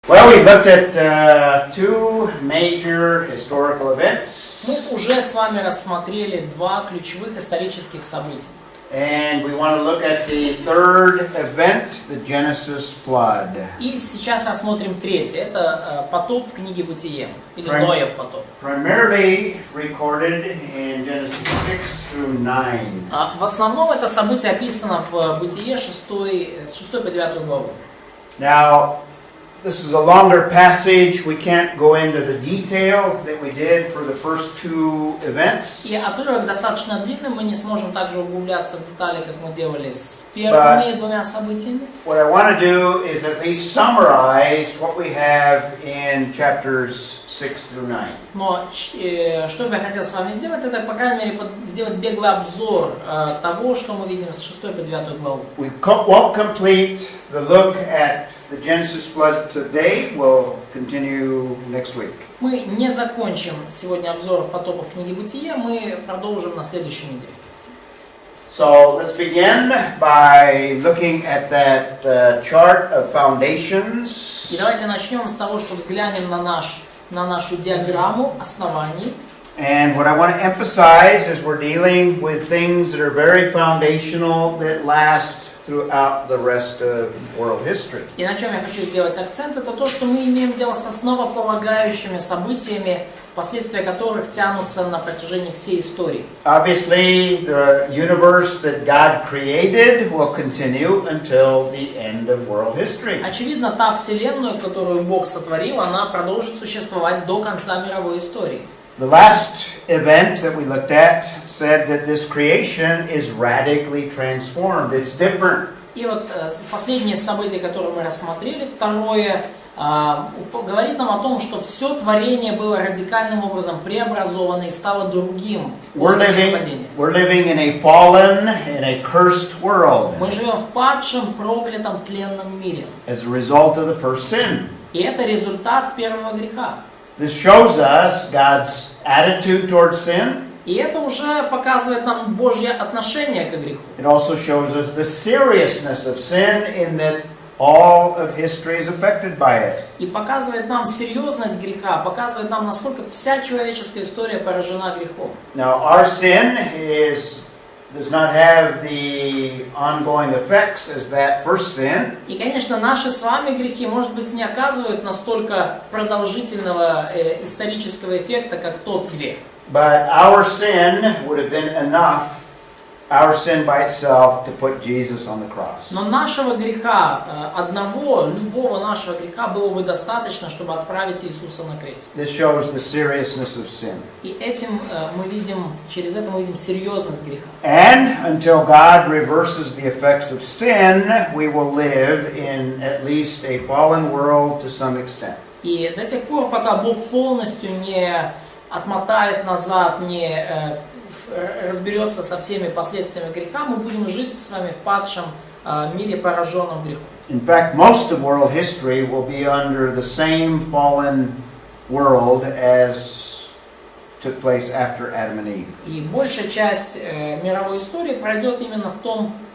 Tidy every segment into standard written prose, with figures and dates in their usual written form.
Well, we've looked at two major historical events. Мы уже с вами рассмотрели два ключевых исторических события. And we want to look at the third event, the Genesis flood. И сейчас рассмотрим третье. Это потоп в книге Бытие, или Ноев потоп. Primarily recorded in Genesis 6 through 9. В основном это событие описано в Бытие 6 по 9 главу. Now, this is a longer passage. We can't go into the detail that we did for the first two events. И отрывок достаточно длинный, мы не сможем также углубляться в детали, как мы делали с первыми двумя событиями. What I want to do is at least summarize what we have in chapters 6 through 9. Но что бы я хотел с вами сделать, это, по крайней мере, сделать беглый обзор того, что мы видим с 6 по 9 главу. We won't complete the look at the Genesis flood today. We'll continue next week. Мы не закончим сегодня обзор потопа в книге Бытие, мы продолжим на следующей неделе. So let's begin by looking at that chart of foundations. И давайте начнем с того, что взглянем на нашу диаграмму оснований. And what I want to emphasize is we're dealing with things that are very foundational that last throughout the rest of world history. И на чем я хочу сделать акцент, это то, что мы имеем дело с основополагающими событиями, последствия которых тянутся на протяжении всей истории. Obviously, the universe that God created will continue until the end of world history. Очевидно, та вселенную, которую Бог сотворил, она продолжит существовать до конца мировой истории. The last event that we looked at said that this creation is radically transformed. It's different. И вот последнее событие, которое мы рассмотрели, второе, говорит нам о том, что все творение было радикальным образом преобразовано и стало другим после грехопадения. We're living in a fallen, in a cursed world. Мы живем в падшем, проклятом, тленном мире. As a result of the first sin. И это результат первого греха. This shows us God's attitude towards sin. И это уже показывает нам Божье отношение к греху. It also shows us the seriousness of sin in that all of history is affected by it. И показывает нам серьезность греха, показывает нам, насколько вся человеческая история поражена грехом. Now, our sin does not have the ongoing effects as that first sin. И, конечно, наши с вами грехи, может быть, не оказывают настолько продолжительного исторического эффекта, как тот грех. But our sin would have been enough, our sin by itself, to put Jesus on the cross. Но нашего греха, любого нашего греха было бы достаточно, чтобы отправить Иисуса на крест. This shows the seriousness of sin. И через это мы видим серьезность греха. And until God reverses the effects of sin, we will live in at least a fallen world to some extent. И до тех пор, пока Бог полностью не отмотает назад, не разберется со всеми последствиями греха, мы будем жить с вами в падшем мире, пораженном грехом. In fact, most of world history will be under the same fallen world as took place after Adam and Eve. И большая часть мировой истории пройдет именно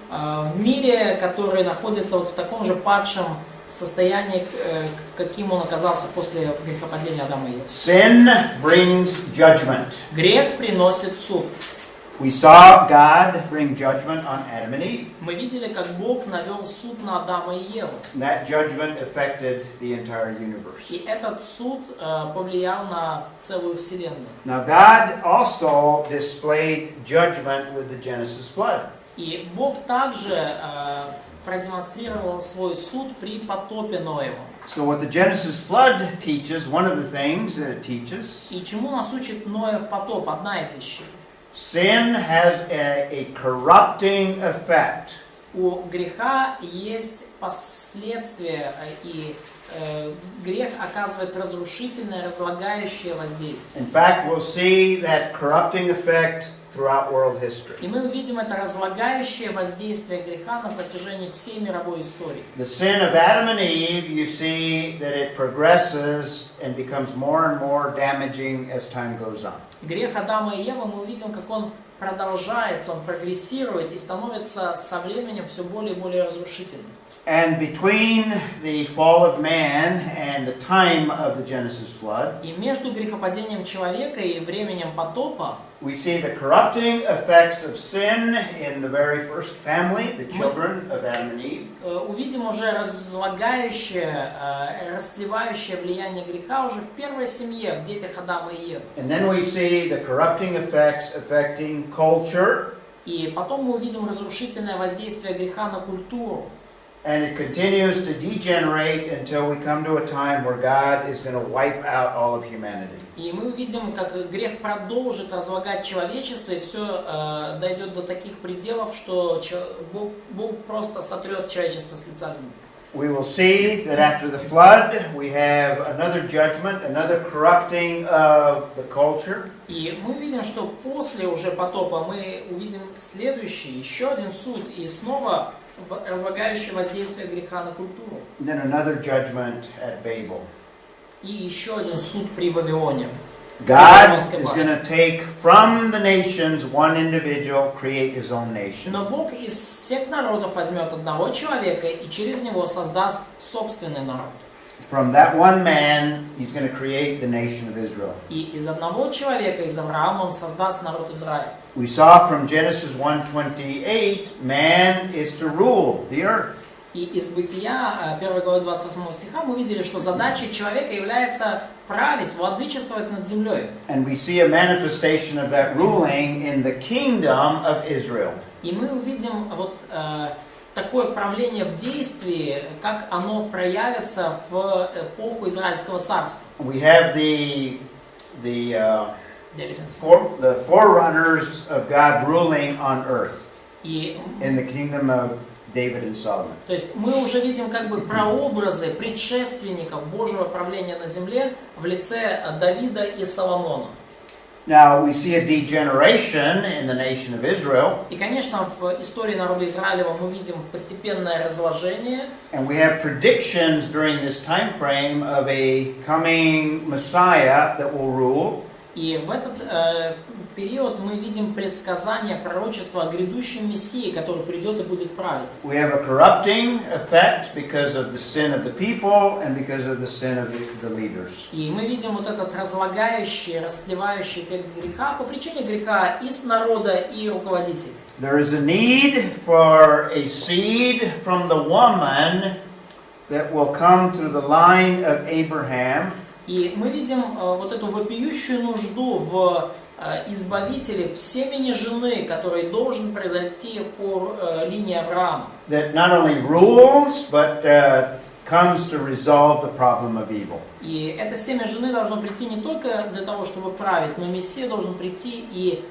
в мире, который находится вот в таком же падшем состоянии, каким он оказался после грехопадения Адама и Евы. Sin brings judgment. Грех приносит суд. We saw God bring judgment on Adam and Eve. Мы видели, как Бог навел суд на Адама и Еву. That judgment affected the entire universe. И этот суд повлиял на целую вселенную. Now God also displayed judgment with the Genesis flood. И Бог также продемонстрировал свой суд при потопе Ноева. So what the Genesis flood teaches, one of the things that it teaches, И чему нас учит Ноев потоп? Одна из вещей. sin has a corrupting effect. У греха есть последствия, и грех оказывает разрушительное, разлагающее воздействие. In fact, we'll see that corrupting effect throughout world history. И мы увидим это разлагающее воздействие греха на протяжении всей мировой истории. The sin of Adam and Eve, you see that it progresses and becomes more and more damaging as time goes on. Грех Адама и Евы, мы увидим, как он продолжается, он прогрессирует и становится со временем все более и более разрушительным. And between the fall of man and the time of the Genesis flood, И между грехопадением человека и временем потопа we see the corrupting effects of sin in the very first family, the children of Adam and Eve. увидим уже разлагающее, растлевающее влияние греха уже в первой семье, в детях Адама и Евы. And then we see the corrupting effects affecting culture. И потом мы увидим разрушительное воздействие греха на культуру. And it continues to degenerate until we come to a time where God is going to wipe out all of humanity. И мы увидим, как грех продолжит разлагать человечество, и все дойдет до таких пределов, что Бог просто сотрет человечество с лица земли. We will see that after the flood, we have another judgment, another corrupting of the culture. И мы увидим, что после уже потопа мы увидим следующий, еще один суд, и снова разлагающее воздействие греха на культуру. And then another judgment at Babel. И еще один суд при Вавилоне. God is going to take from the nations one individual, create his own nation. Но Бог из всех народов возьмет одного человека и через него создаст собственный народ. From that one man, he's going to create the nation of Israel. И из одного человека, из Авраама, он создаст народ Израиля. We saw from Genesis 1:28, man is to rule the earth. И из Бытия 1 главы 28 стиха мы видели, что задачей человека является править, владычествовать над землей. And we see a manifestation of that ruling in the kingdom of Israel. И мы увидим вот такое правление в действии, как оно проявится в эпоху Израильского царства. We have the forerunners of God ruling on earth И in the kingdom of David and Solomon. то есть мы уже видим как бы прообразы предшественников Божьего правления на земле в лице Давида и Соломона. Now we see a degeneration in the nation of Israel, И, конечно, в истории народа Израилева мы видим постепенное разложение. and we have predictions during this time frame of a coming Messiah that will rule. И в этот период мы видим предсказание, пророчество о грядущем Мессии, который придет и будет править. We have a corrupting effect because of the sin of the people and because of the sin of the leaders. И мы видим вот этот разлагающий, растлевающий эффект греха по причине греха из народа и руководителей. There is a need for a seed from the woman that will come through the line of Abraham. И мы видим вот эту вопиющую нужду в избавителе в семени жены, который должен произойти по линии Авраама. That not only rules, but comes to resolve the problem of evil. И это семя жены должно прийти не только для того, чтобы править, но Мессия должен прийти и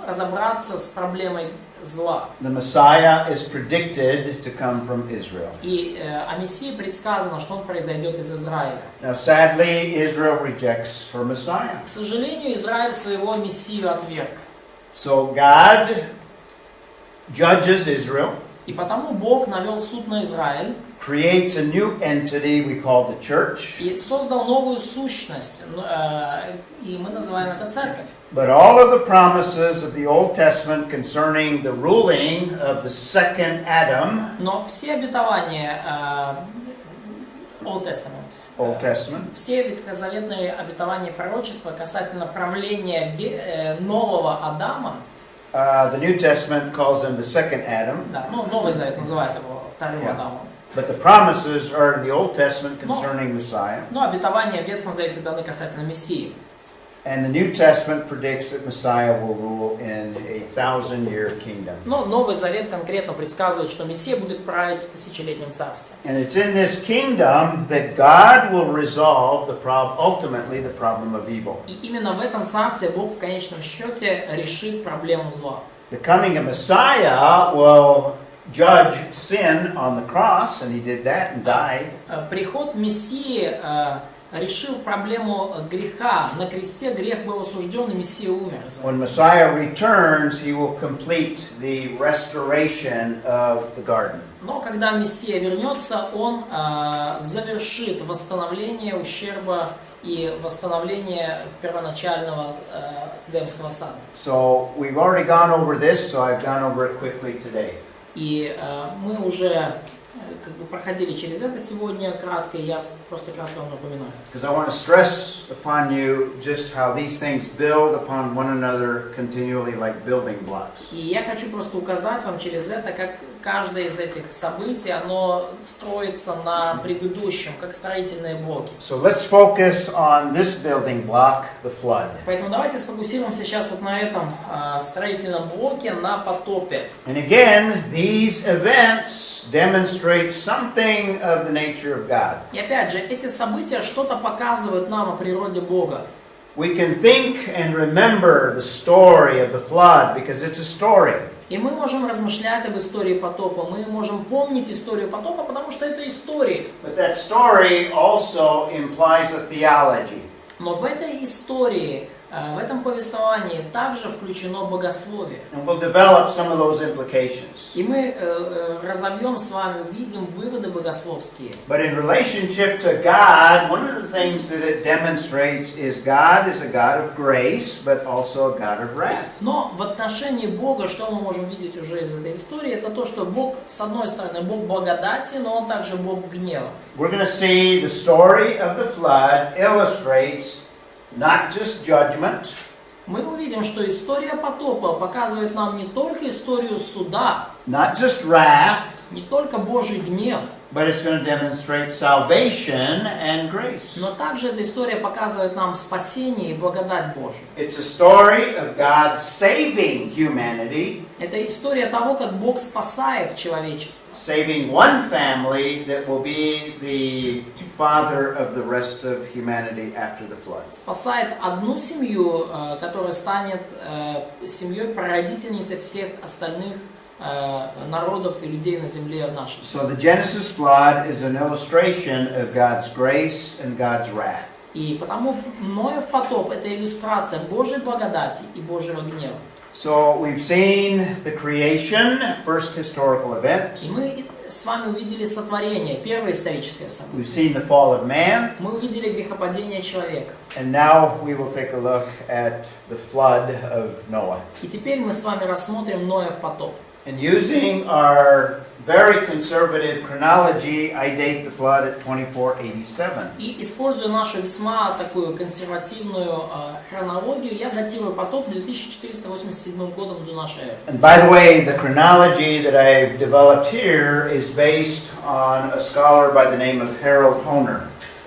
разобраться с проблемой зла. The Messiah is predicted to come from Israel. И о Мессии предсказано, что он произойдет из Израиля. Now, sadly, Israel rejects her Messiah. К сожалению, Израиль своего Мессию отверг. So God judges Israel, И потому Бог навел суд на Израиль creates a new entity we call the church. и создал новую сущность, и мы называем это церковь. But all of the promises of the Old Testament concerning the ruling of the second Adam, Но все обетования Old Testament, все ветхозаветные обетования пророчества касательно правления нового Адама, the New Testament calls him the second Adam, да, ну, Новый Завет называет его вторым Адамом. but the promises are in the Old Testament concerning Messiah. Но обетования в Ветхом Завете даны касательно Мессии. And the New Testament predicts that Messiah will rule in a 1000-year kingdom. Но Новый Завет конкретно предсказывает, что Мессия будет править в тысячелетнем царстве. And it's in this kingdom that God will resolve ultimately the problem of evil. И именно в этом царстве Бог в конечном счете решит проблему зла. The coming of Messiah will judge sin on the cross, and he did that and died. Приход Мессии решил проблему греха. На кресте грех был осужден, и Мессия умер за это. When Messiah returns, he will complete the restoration of the garden. Но когда Мессия вернется, он завершит восстановление ущерба и восстановление первоначального Эдемского сада. So we've already gone over this, so I've gone over it quickly today. И мы уже как бы проходили через это сегодня кратко, я просто кратко вам напоминаю. Because I want to stress upon you just how these things build upon one another continually like building blocks. И я хочу просто указать вам через это, как каждое из этих событий, оно строится на предыдущем, как строительные блоки. So let's focus on this building block, the flood. Поэтому давайте сфокусируемся сейчас вот на этом строительном блоке, на потопе. And again, these events demonstrate something of the nature of God. И опять же, эти события что-то показывают нам о природе Бога. We can think and remember the story of the flood because it's a story. И мы можем размышлять об истории потопа, мы можем помнить историю потопа, потому что это история. But that story also implies a theology. Но в этой истории, в этом повествовании также включено богословие. And we'll develop some of those implications. И мы разовьем с вами, увидим выводы богословские. But in relationship to God, one of the things that it demonstrates is God is a God of grace, but also a God of wrath. Но в отношении Бога, что мы можем видеть уже из этой истории, это то, что Бог, с одной стороны, Бог благодати, но Он также Бог гнева. We're going to see the story of the flood illustrates not just judgment, Мы увидим, что история потопа показывает нам не только историю суда, not just wrath, не только Божий гнев, but it's going to demonstrate salvation and grace. но также эта история показывает нам спасение и благодать Божию. It's a story of God saving humanity, Это история того, как Бог спасает человечество. saving one family that will be the father of the rest of humanity after the flood. Спасает одну семью, которая станет семьей прародительницей всех остальных народов и людей на земле нашей. So the Genesis flood is an illustration of God's grace and God's wrath. И потому Ноев потоп – это иллюстрация Божьей благодати и Божьего гнева. So we've seen the creation, first historical event. И мы с вами увидели сотворение, первое историческое событие. We've seen the fall of man. Мы увидели грехопадение человека. And now we will take a look at the flood of Noah. И теперь мы с вами рассмотрим Ноев потоп. And using our very conservative chronology, I date the flood at 2487. И используя нашу весьма такую консервативную хронологию, я датирую потоп 2487 годом до нашей эры. And by the way, the chronology that I've developed here is based on a scholar by the name of Harold Honer.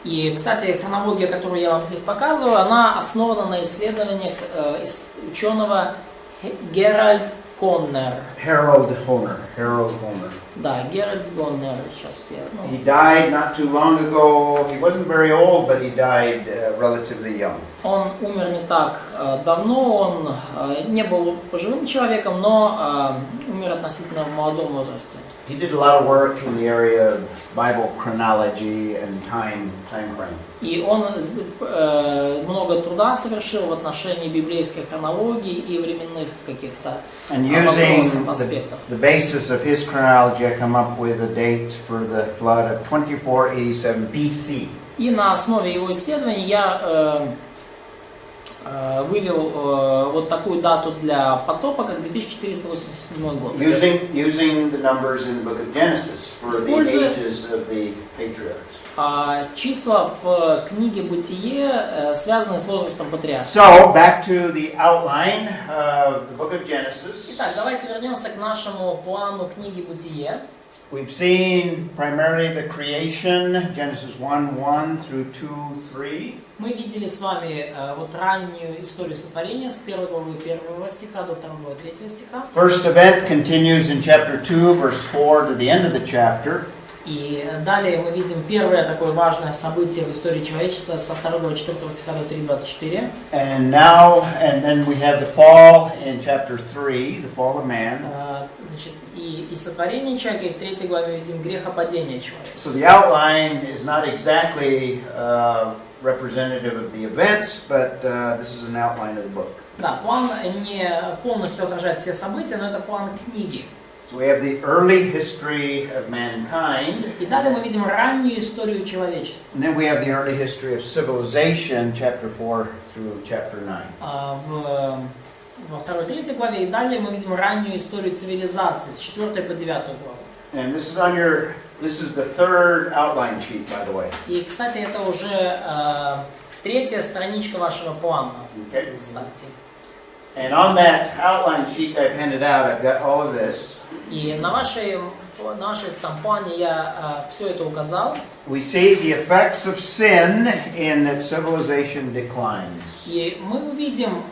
И, кстати, хронология, которую я вам здесь показываю, она основана на исследованиях ученого Геральд Коннер. Harold Honer. Да, Геральд Коннер. Сейчас я... He died not too long ago. He wasn't very old, but he died relatively young. Он умер не так давно, он не был пожилым человеком, но умер относительно в молодом возрасте. He did a lot of work in the area of Bible chronology and time frame. И он много труда совершил в отношении библейской хронологии и временных каких-то вопросов, аспектов. The basis of his chronology, I come up with a date for the flood of 2487 BC. И на основе его исследований я вывел вот такую дату для потопа, как 2487 год. Using the numbers in the book of Genesis for the ages of the patriarchs. Числа в книге Бытие, связанные с возрастом патриарха. So, back to the outline of the book of Genesis. Итак, давайте вернемся к нашему плану книги Бытие. We've seen primarily the creation, Genesis 1:1 through 2:3. Мы видели с вами вот раннюю историю сотворения с 1 главы 1 стиха до 2 главы 3 стиха. First event continues in chapter 2, verse 4 to the end of the chapter. И далее мы видим первое такое важное событие в истории человечества со 2 главы 4 стиха до 3:24. And then we have the fall in chapter 3, the fall of man. Значит, и сотворение человека, и в 3 главе видим грехопадение человека. So the outline is not exactly representative of the events, but this is an outline of the book. Да, план не полностью отражает все события, но это план книги. So we have the early history of mankind, И далее мы видим раннюю историю человечества. and then we have the early history of civilization, chapter 4 through chapter 9. Во 2-3 главе, и далее мы видим раннюю историю цивилизации с 4 по 9 главу. And this is the third outline sheet, by the way. И, кстати, это уже третья страничка вашего плана. Okay. Кстати. And on that outline sheet I've handed out, I've got all of this. И на вашей там плане я все это указал. We see the effects of sin in that civilization declines. И мы увидим,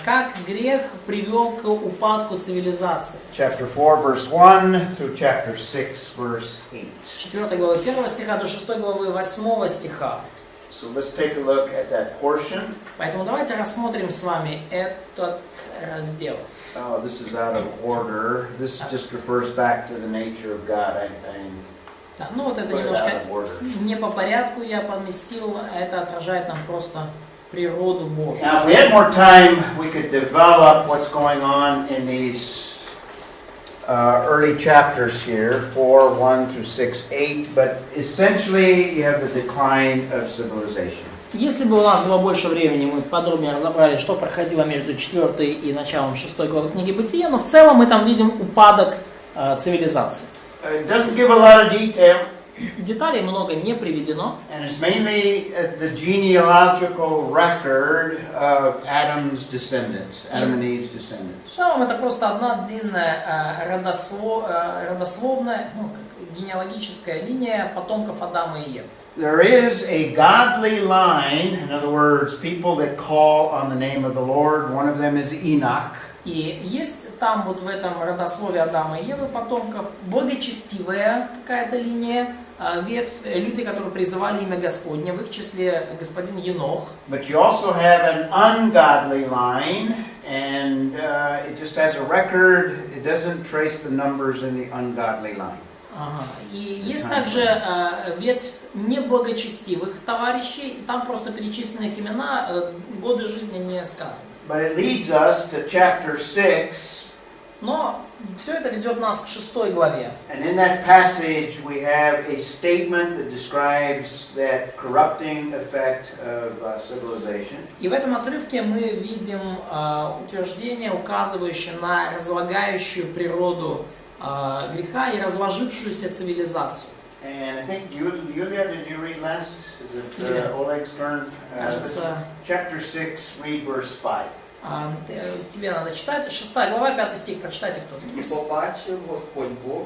как грех привел к упадку цивилизации. Chapter 4, verse 1 through chapter 6, verse 8. С 4 главы 1 стиха до 6 главы 8 стиха. So let's take a look at that portion. Поэтому давайте рассмотрим с вами этот раздел. Oh, this is out of order. This just refers back to the nature of God. I Да, ну вот это put it немножко out of order. не по порядку я поместил, а это отражает нам просто природу Божью. Now, if we had more time, we could develop what's going on in these early chapters here, 4, 1 through 6, 8. But essentially, you have the decline of civilization. Если бы у нас было больше времени, мы подробнее разобрали, что проходило между 4 и началом 6 главы книги Бытия, но в целом мы там видим упадок цивилизации. It doesn't give a lot of detail, Деталей много не приведено. and it's mainly the genealogical record of Adam's descendants, Adam and Eve's В descendants. целом это просто одна длинная родословная, генеалогическая линия потомков Адама и Евы. There is a godly line, in other words, people that call on the name of the Lord. One of them is Enoch. И есть там вот в этом родословии Адама и Евы потомков благочестивая какая-то линия, ветвь, люди, которые призывали имя Господне, в их числе господин Енох. But you also have an ungodly line, and it just has a record. It doesn't trace the numbers in the ungodly line. Ага. И есть также ветвь неблагочестивых товарищей, и там просто перечислены их имена, годы жизни не сказаны. But it leads us to chapter 6. Но все это ведет нас к 6 главе. And in that passage, we have a statement that describes that corrupting effect of civilization. И в этом отрывке мы видим утверждение, указывающее на разлагающую природу греха и разложившуюся цивилизацию. And I think Yulia, did you read last? Is it Oleg's turn? Chapter 6, read verse 5. Тебе надо читать. 6 глава, 5 стих. Прочитайте кто-то. І побачив Господь Бог.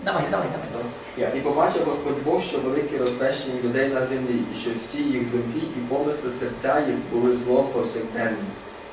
Давай. І побачив Господь Бог, що велике розбещення людей на землі, і що всі їх думки і помисли серця їх були злом повсякденним.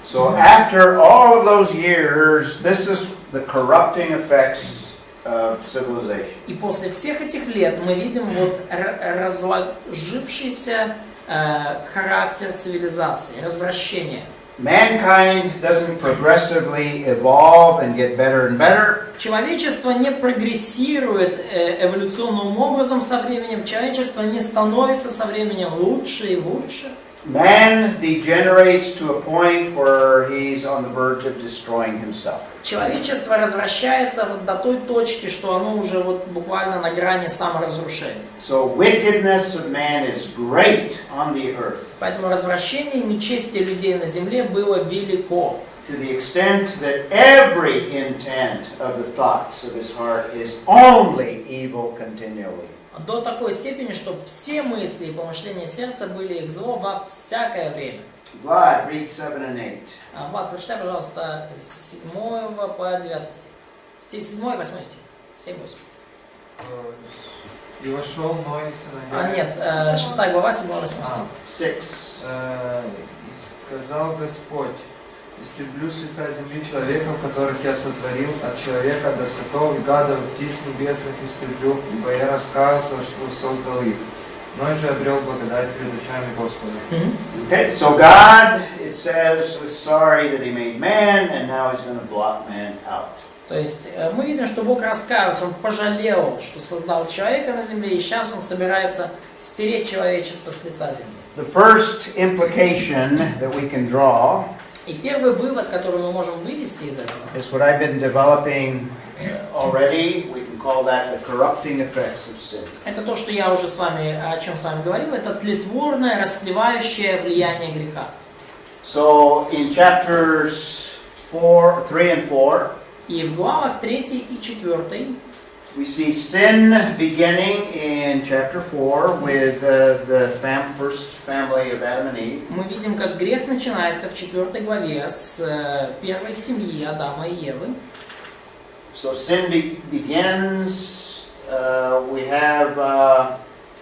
So after all of those years, this is the corrupting effects of civilization. И после всех этих лет мы видим вот разложившийся характер цивилизации, развращение. Mankind doesn't progressively evolve and get better and better. Человечество не прогрессирует эволюционным образом со временем, человечество не становится со временем лучше и лучше. Man degenerates to a point where he's on the verge of destroying himself. Человечество развращается вот до той точки, что оно уже вот буквально на грани саморазрушения. So wickedness of man is great on the earth. Поэтому развращение и нечестие людей на земле было велико. To the extent that every intent of the thoughts of his heart is only evil continually. До такой степени, что все мысли и помышления сердца были их зло во всякое время. Vlad, read 7 and 8. Влад, прочитай, пожалуйста, с 7 по 9 стих. 7 и 8 стих. 7-8. И вошел Ной, сыновья. Нет, 6 глава, 7-8 стих. 6. И сказал Господь: истреблю с лица земли человеков, которых я сотворил, от человека до скотов, гадов, птиц небесных истреблю, ибо я раскаялся, что создал их. Ной же обрел благодать перед очами Господа. Okay, so God, it says, was sorry that he made man, and now he's going to blot man out. То есть мы видим, что Бог раскаялся, Он пожалел, что создал человека на земле, и сейчас Он собирается стереть человечество с лица земли. The first implication that we can draw И первый вывод, который мы можем вывести из этого, is what I've been developing already. We can call that the corrupting effects of sin. это то, что я уже о чем с вами говорил, это тлетворное, растлевающее влияние греха. So in chapters 3 and 4, И в главах 3 и 4 we see sin beginning in chapter 4 with the first family of Adam and Eve. мы видим, как грех начинается в 4 главе с первой семьи Адама и Евы. So sin begins, we have,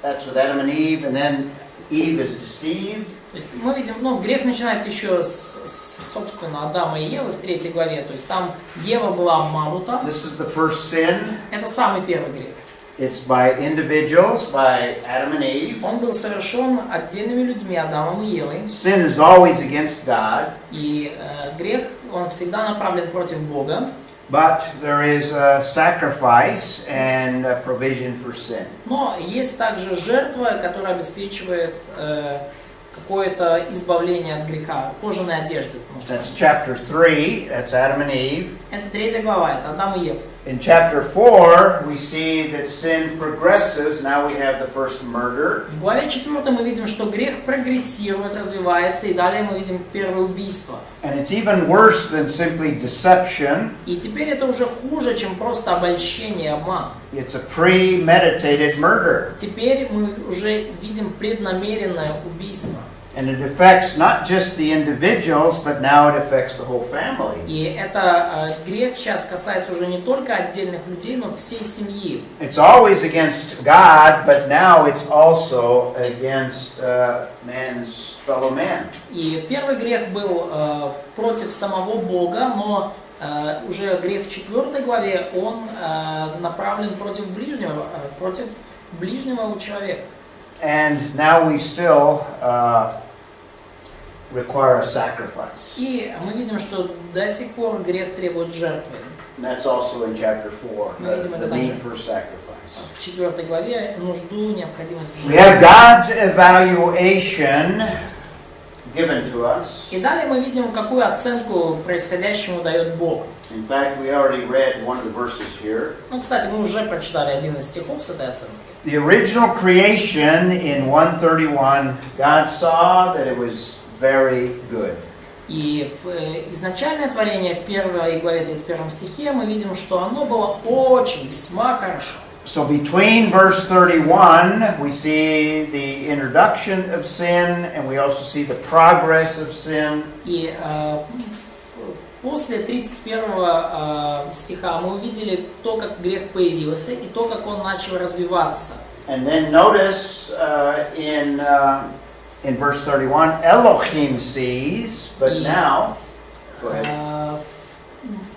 that's with Adam and Eve, and then Eve is deceived. То есть мы видим, грех начинается еще собственно, Адама и Евы в 3 главе. То есть там Ева была обманута. This is the first sin. Это самый первый грех. It's by individuals, by Adam and Eve. Он был совершен отдельными людьми, Адамом и Евой. Sin is always against God. И грех, он всегда направлен против Бога. But there is a sacrifice and a provision for sin. Но есть также жертва, которая обеспечивает какое-то избавление от греха, кожаной одежды. That's chapter 3, that's Adam and Eve. Это 3 глава, это Адам и Ева. In chapter 4, we see that sin progresses. Now we have the first murder. В главе 4 мы видим, что грех прогрессирует, развивается, и далее мы видим первое убийство. And it's even worse than simply deception. И теперь это уже хуже, чем просто обольщение и обман. It's a premeditated murder. Теперь мы уже видим преднамеренное убийство. And it affects not just the individuals, but now it affects the whole family. И это грех сейчас касается уже не только отдельных людей, но всей семьи. It's always against God, but now it's also against man's fellow man. И первый грех был против самого Бога, но уже грех в 4 главе, он направлен против ближнего у человека. And now we still require a sacrifice. И мы видим, что до сих пор грех требует жертвы. And that's also in chapter 4, Мы видим это the need также for sacrifice. в 4 главе, нужду, необходимость We жертвы. have God's evaluation given to us. И далее мы видим, какую оценку происходящему дает Бог. In fact, we already read one of the verses here. Кстати, мы уже прочитали один из стихов с этой оценкой. The original creation in 1:31, God saw that it was very good. И изначальное творение в 1 главе 31 стихе мы видим, что оно было очень, весьма хорошо. So between verse 31, we see the introduction of sin, and we also see the progress of sin. И после 31 стиха мы увидели то, как грех появился, и то, как он начал развиваться. And then notice in verse 31, Elohim sees, but now, go ahead.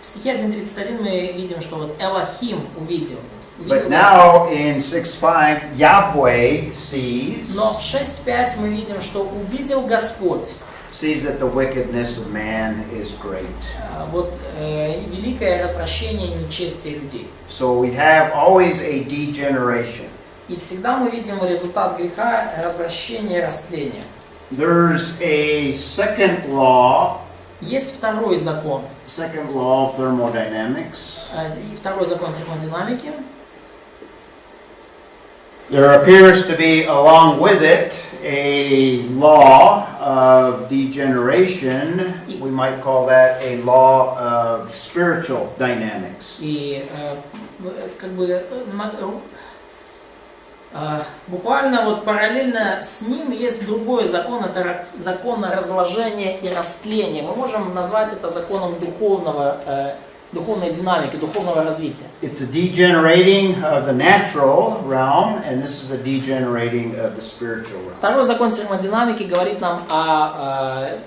В стихе 1.31 мы видим, что вот Элохим увидел. But now in 6:5, Yahweh sees. Но в 6.5 мы видим, что увидел Господь. Sees that the wickedness of man is great. Вот великое развращение и нечестие людей. So we have always a degeneration. И всегда мы видим результат греха, развращение, растление. There's a second law. Есть второй закон. Second law of thermodynamics. И второй закон термодинамики. There appears to be, along with it, a law of degeneration. We might call that a law of spiritual dynamics. И буквально вот параллельно с ним есть другой закон, это закон разложения и растления. Мы можем назвать это законом духовной динамики, духовного развития. It's a degenerating of the natural realm, and this is a degenerating of the spiritual realm. Второй закон термодинамики говорит нам о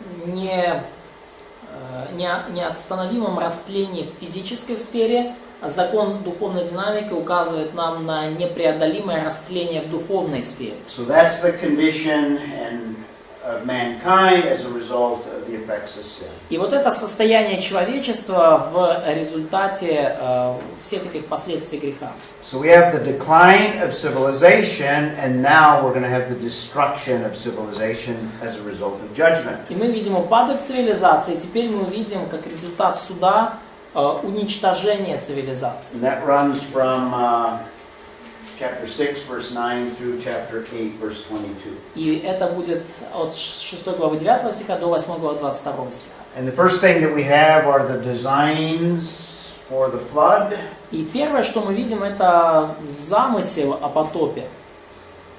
неостановимом растлении в физической сфере, а закон духовной динамики указывает нам на непреодолимое растление в духовной сфере. So that's the condition of mankind as a result of the effects of sin. И вот это состояние человечества в результате всех этих последствий греха. So we have the decline of civilization, and now we're going to have the destruction of civilization as a result of judgment. И мы видим упадок цивилизации, и теперь мы увидим, как результат суда, уничтожение цивилизации. And that runs from chapter 6, verse 9 through chapter 8, verse 22. И это будет от 6 главы 9 стиха до 8 главы 22 стиха. And the first thing that we have are the designs for the flood. И первое, что мы видим, это замысел о потопе.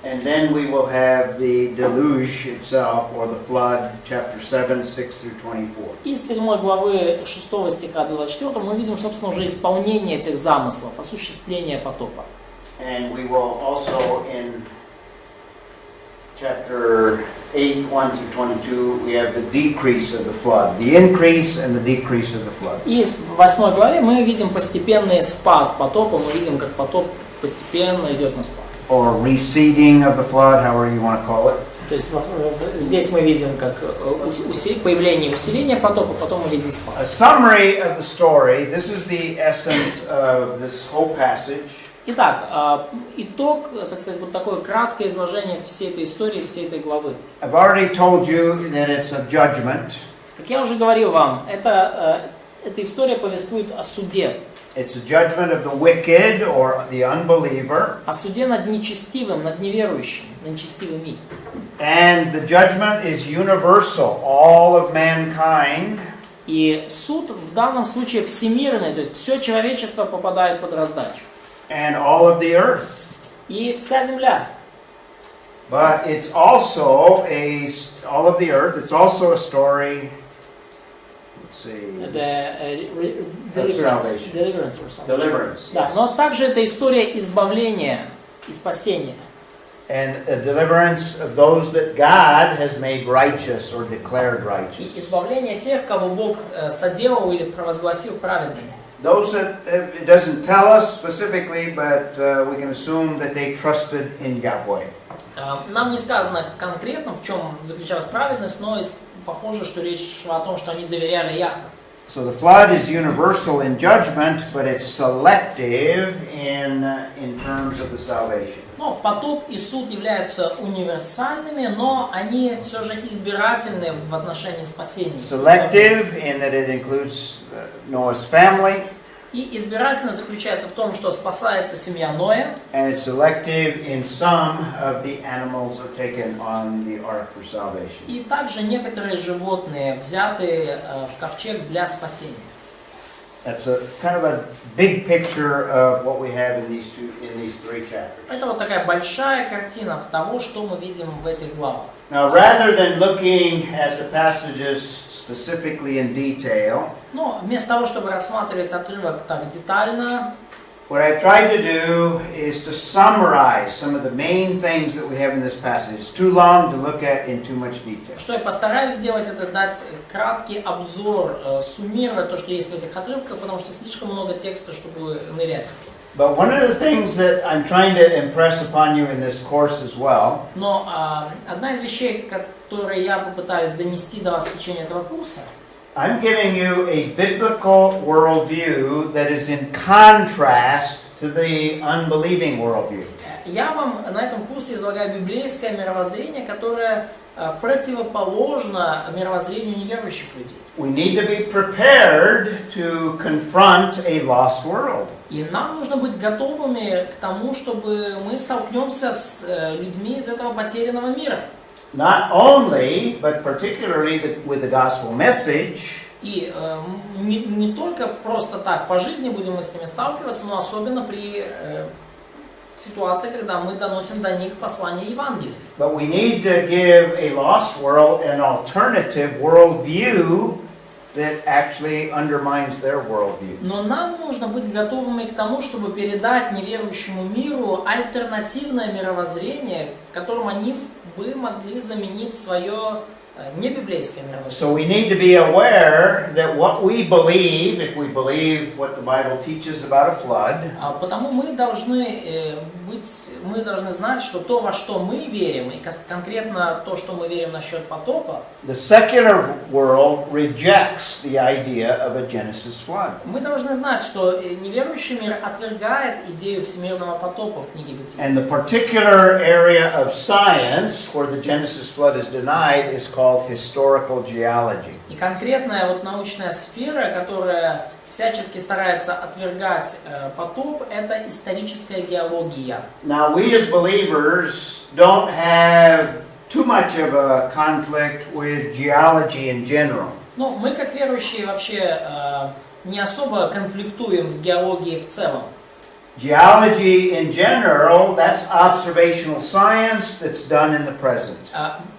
And then we will have the deluge itself, or the flood, chapter 7, 6 through 24. Из 7 главы 6 стиха до 24 мы видим, собственно, уже исполнение этих замыслов, осуществление потопа. And we will also, in chapter 8, 1 through 22, we have the decrease of the flood, the increase and the decrease of the flood. И в 8 главе мы видим постепенный спад потопа, мы видим, как потоп постепенно идет на спад. Or receding of the flood, however you want to call it. То есть здесь мы видим как появление и усиление потопа, потом мы видим спад. A summary of the story, this is the essence of this whole passage. Итак, итог, так сказать, вот такое краткое изложение всей этой истории, всей этой главы. I've already told you that it's a judgment. Как я уже говорил вам, эта история повествует о суде. It's a judgment of the wicked or the unbeliever. О суде над нечестивым, над неверующим, над нечестивыми. And the judgment is universal, all of mankind. И суд в данном случае всемирный, то есть все человечество попадает под раздачу. And all of the earth. И вся земля. But it's also all of the earth, it's also a story, let's see, Deliverance or something. deliverance. Да, Yes. но также это история избавления и спасения. And a deliverance of those that God has made righteous or declared И righteous. избавление тех, кого Бог соделал или провозгласил праведными. Those that, it doesn't tell us specifically, but we can assume that they trusted in Yahweh. Нам не сказано конкретно, в чем заключалась праведность, но похоже, что речь шла о том, что они доверяли Яхве. So the flood is universal in judgment, but it's selective in terms of the salvation. Но потоп и суд являются универсальными, но они все же избирательны в отношении спасения. Selective in that it includes Noah's family. И избирательно заключается в том, что спасается семья Ноя. And it's selective in some of the animals are taken on the ark for salvation. И также некоторые животные взяты в ковчег для спасения. That's a kind of a big picture of what we have in these three chapters. Это вот такая большая картина того, что мы видим в этих главах. Now, rather than looking at the passages specifically in detail, Но вместо того, чтобы рассматривать отрывок так детально, what I've tried to do is to summarize some of the main things that we have in this passage. It's too long to look at in too much detail. что я постараюсь сделать, это дать краткий обзор, суммировать то, что есть в этих отрывках, потому что слишком много текста, чтобы нырять. But one of the things that I'm trying to impress upon you in this course as well, Но одна из вещей, которые я попытаюсь донести до вас в течение этого курса, I'm giving you a biblical worldview that is in contrast to the unbelieving worldview. я вам на этом курсе излагаю библейское мировоззрение, которое противоположно мировоззрению неверующих людей. We need to be prepared to confront a lost world. И нам нужно быть готовыми к тому, чтобы мы столкнемся с людьми из этого потерянного мира. Not only, but particularly with the gospel message. И не только просто так по жизни будем мы с ними сталкиваться, но особенно при ситуации, когда мы доносим до них послание Евангелия. But we need to give a lost world an alternative worldview that actually undermines their worldview. Но нам нужно быть готовыми к тому, чтобы передать неверующему миру альтернативное мировоззрение, которым они бы могли заменить свое не библейское мировоззрение. So we need to be aware that what we believe, if we believe what the Bible teaches about a flood, Потому мы должны знать, что то, во что мы верим, и конкретно то, что мы верим насчет потопа, the secular world rejects the idea of a Genesis flood. мы должны знать, что неверующий мир отвергает идею всемирного потопа в книге Бытия. And the particular area of science where the Genesis flood is denied is called historical geology. И конкретная вот научная сфера, которая всячески старается отвергать потоп, это историческая геология. Now we as believers don't have too much of a conflict with geology in general. Но мы, как верующие, вообще не особо конфликтуем с геологией в целом. Geology in general, that's observational science that's done in the present.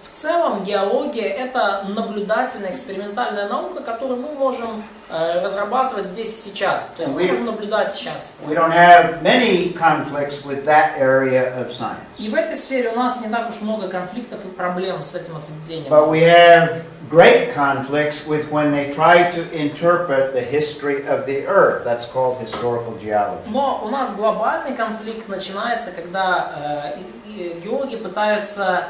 В целом геология – это наблюдательная, экспериментальная наука, которую мы можем разрабатывать здесь и сейчас. То есть мы можем наблюдать сейчас. We don't have many conflicts with that area of science. И в этой сфере у нас не так уж много конфликтов и проблем с этим ответвлением. But we have great conflicts with when they try to interpret the history of the earth. That's called historical geology. Но у нас глобальный конфликт начинается, когда геологи пытаются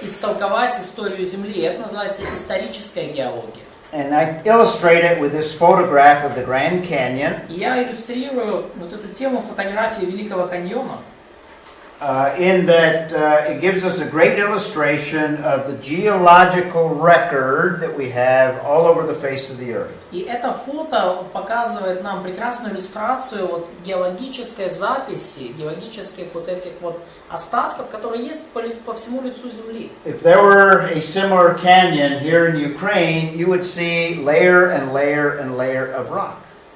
истолковать историю Земли. Это называется историческая геология. And I illustrate it with this photograph of the Grand Canyon. И я иллюстрирую вот эту тему фотографии Великого каньона. In that it gives us a great illustration of the geological record that we have all over the face of the earth. И это фото показывает нам прекрасную иллюстрацию вот геологической записи, геологических вот этих вот остатков, которые есть по всему лицу Земли. If there were a similar canyon here in Ukraine, you would see layer and layer and layer of rock.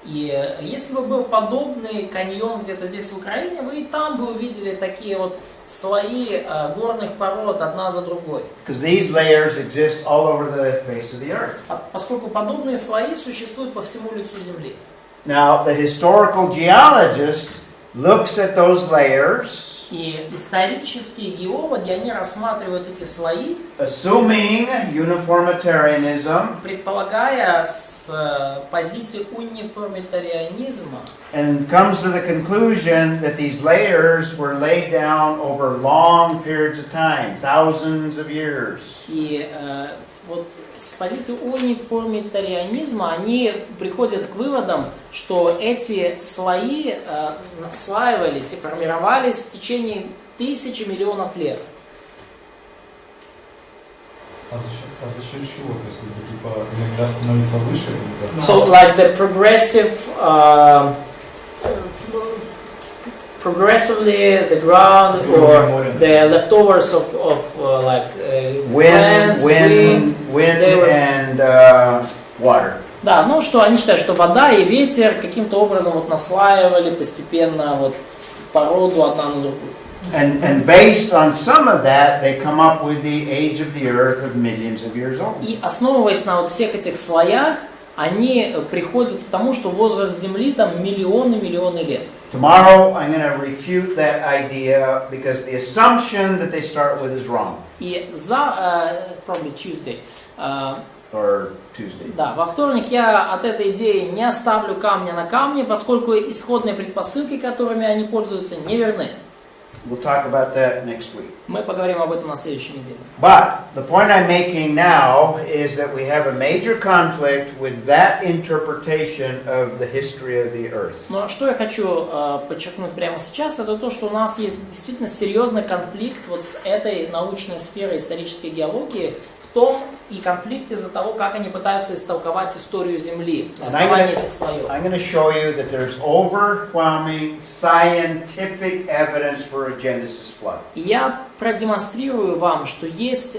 И если бы был подобный каньон где-то здесь в Украине, вы и там бы увидели такие вот слои горных пород одна за другой. Because these layers exist all over the face of the earth. Поскольку подобные слои существуют по всему лицу Земли. Now, the historical geologist looks at those layers, И исторические геологи, они рассматривают эти слои, assuming uniformitarianism, предполагая с позиции униформитарианизма, and comes to the conclusion that these layers were laid down over long periods of time, thousands of years. И вот с позиции униформитарианизма они приходят к выводам, что эти слои наслаивались и формировались в течение тысячи миллионов лет. А за счет чего? То есть, типа, Земля становится выше? So like the progressively the ground or the leftovers of Wind, plants, wind, they were... and water. Да, ну что они считают, что вода и ветер каким-то образом вот наслаивали постепенно вот породу одна на другую. And based on some of that, they come up with the age of the earth of millions of years old. И основываясь на вот всех этих слоях, они приходят к тому, что возраст Земли там миллионы лет. Tomorrow, I'm going to refute that idea because the assumption that they start with is wrong. И probably Tuesday, Or Tuesday. да, во вторник я от этой идеи не оставлю камня на камне, поскольку исходные предпосылки, которыми они пользуются, неверны. We'll talk about that next week. Мы поговорим об этом на следующей неделе. But the point I'm making now is that we have a major conflict with that interpretation of the history of the earth. Но что я хочу подчеркнуть прямо сейчас, это то, что у нас есть действительно серьезный конфликт вот с этой научной сферой исторической геологии, в том и конфликт из-за того, как они пытаются истолковать историю Земли на основании этих слоев. I'm going to show you that there's overwhelming scientific evidence for a Genesis flood. И я продемонстрирую вам, что есть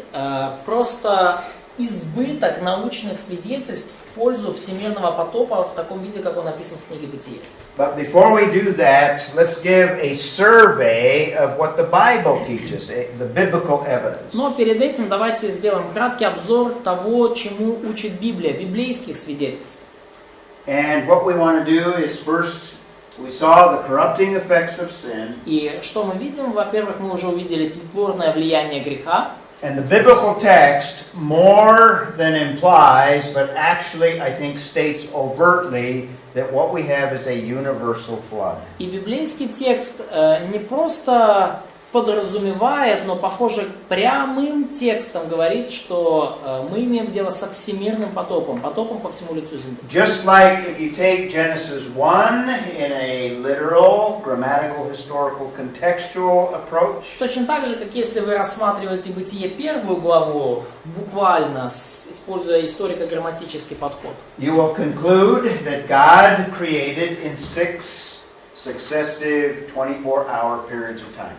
просто избыток научных свидетельств в пользу всемирного потопа в таком виде, как он описан в книге Бытия. But before we do that, let's give a survey of what the Bible teaches, the biblical evidence. Но перед этим давайте сделаем краткий обзор того, чему учит Библия, библейских свидетельств. And what we want to do is first, we saw the corrupting effects of sin. И что мы видим? Во-первых, мы уже увидели тлетворное влияние греха. And the biblical text more than implies, but actually I think states overtly that what we have is a universal flood. И библейский текст не просто подразумевает, но, похоже, прямым текстом говорит, что мы имеем дело со всемирным потопом, потопом по всему лицу земли. Just like if you take Genesis 1 in a literal, grammatical, historical, contextual approach, Точно так же, как если вы рассматриваете Бытие первую главу, буквально используя историко-грамматический подход, you will conclude that God created in 6 successive 24-hour periods of time.